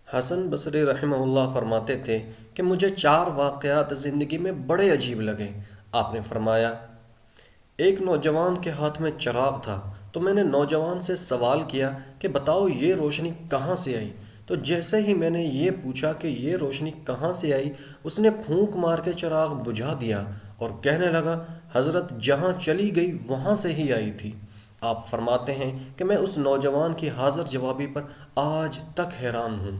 حسن بصری رحمہ اللہ فرماتے تھے کہ مجھے 4 واقعات زندگی میں بڑے عجیب لگے۔ آپ نے فرمایا، ایک نوجوان کے ہاتھ میں چراغ تھا، تو میں نے نوجوان سے سوال کیا کہ بتاؤ یہ روشنی کہاں سے آئی؟ تو جیسے ہی میں نے یہ پوچھا کہ یہ روشنی کہاں سے آئی، اس نے پھونک مار کے چراغ بجھا دیا اور کہنے لگا، حضرت جہاں چلی گئی وہاں سے ہی آئی تھی۔ آپ فرماتے ہیں کہ میں اس نوجوان کی حاضر جوابی پر آج تک حیران ہوں۔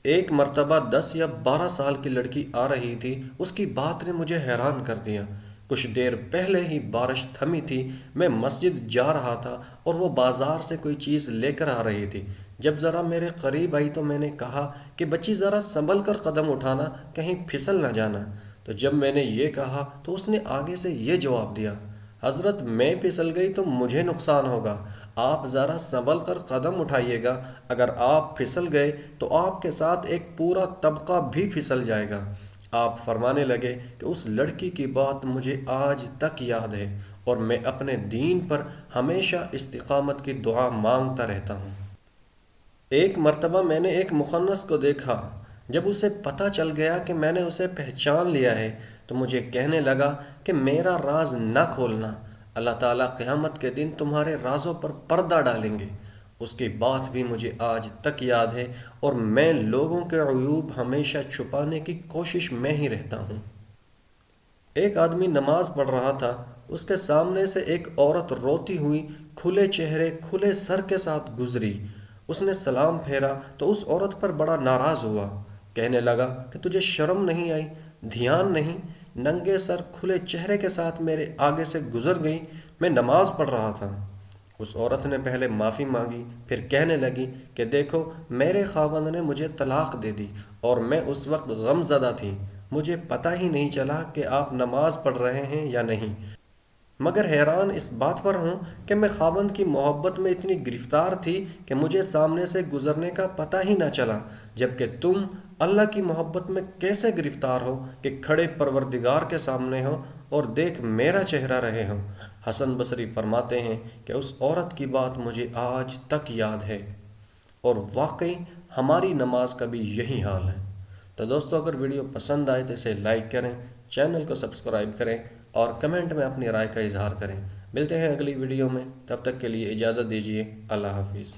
ایک مرتبہ 10 یا 12 سال کی لڑکی آ رہی تھی، اس کی بات نے مجھے حیران کر دیا۔ کچھ دیر پہلے ہی بارش تھمی تھی، میں مسجد جا رہا تھا اور وہ بازار سے کوئی چیز لے کر آ رہی تھی۔ جب ذرا میرے قریب آئی تو میں نے کہا کہ بچی ذرا سنبھل کر قدم اٹھانا، کہیں پھسل نہ جانا۔ تو جب میں نے یہ کہا تو اس نے آگے سے یہ جواب دیا، حضرت میں پھسل گئی تو مجھے نقصان ہوگا، آپ ذرا سنبھل کر قدم اٹھائیے گا، اگر آپ پھسل گئے تو آپ کے ساتھ ایک پورا طبقہ بھی پھسل جائے گا۔ آپ فرمانے لگے کہ اس لڑکی کی بات مجھے آج تک یاد ہے اور میں اپنے دین پر ہمیشہ استقامت کی دعا مانگتا رہتا ہوں۔ ایک مرتبہ میں نے ایک مخنث کو دیکھا، جب اسے پتہ چل گیا کہ میں نے اسے پہچان لیا ہے تو مجھے کہنے لگا کہ میرا راز نہ کھولنا، اللہ تعالیٰ قیامت کے دن تمہارے رازوں پر پردہ ڈالیں گے۔ اس کی بات بھی مجھے آج تک یاد ہے اور میں لوگوں کے عیوب ہمیشہ چھپانے کی کوشش میں ہی رہتا ہوں۔ ایک آدمی نماز پڑھ رہا تھا، اس کے سامنے سے ایک عورت روتی ہوئی کھلے چہرے کھلے سر کے ساتھ گزری۔ اس نے سلام پھیرا تو اس عورت پر بڑا ناراض ہوا، کہنے لگا کہ تجھے شرم نہیں آئی، دھیان نہیں، ننگے سر کھلے چہرے کے ساتھ میرے آگے سے گزر گئی، میں نماز پڑھ رہا تھا۔ اس عورت نے پہلے معافی مانگی، پھر کہنے لگی کہ دیکھو میرے خاوند نے مجھے طلاق دے دی اور میں اس وقت غم زدہ تھی، مجھے پتہ ہی نہیں چلا کہ آپ نماز پڑھ رہے ہیں یا نہیں، مگر حیران اس بات پر ہوں کہ میں خاوند کی محبت میں اتنی گرفتار تھی کہ مجھے سامنے سے گزرنے کا پتہ ہی نہ چلا، جبکہ تم اللہ کی محبت میں کیسے گرفتار ہو کہ کھڑے پروردگار کے سامنے ہو اور دیکھ میرا چہرہ رہے ہو۔ حسن بصری فرماتے ہیں کہ اس عورت کی بات مجھے آج تک یاد ہے اور واقعی ہماری نماز کا بھی یہی حال ہے۔ تو دوستو، اگر ویڈیو پسند آئے تو اسے لائک کریں، چینل کو سبسکرائب کریں اور کمنٹ میں اپنی رائے کا اظہار کریں۔ ملتے ہیں اگلی ویڈیو میں، تب تک کے لیے اجازت دیجیے، اللہ حافظ۔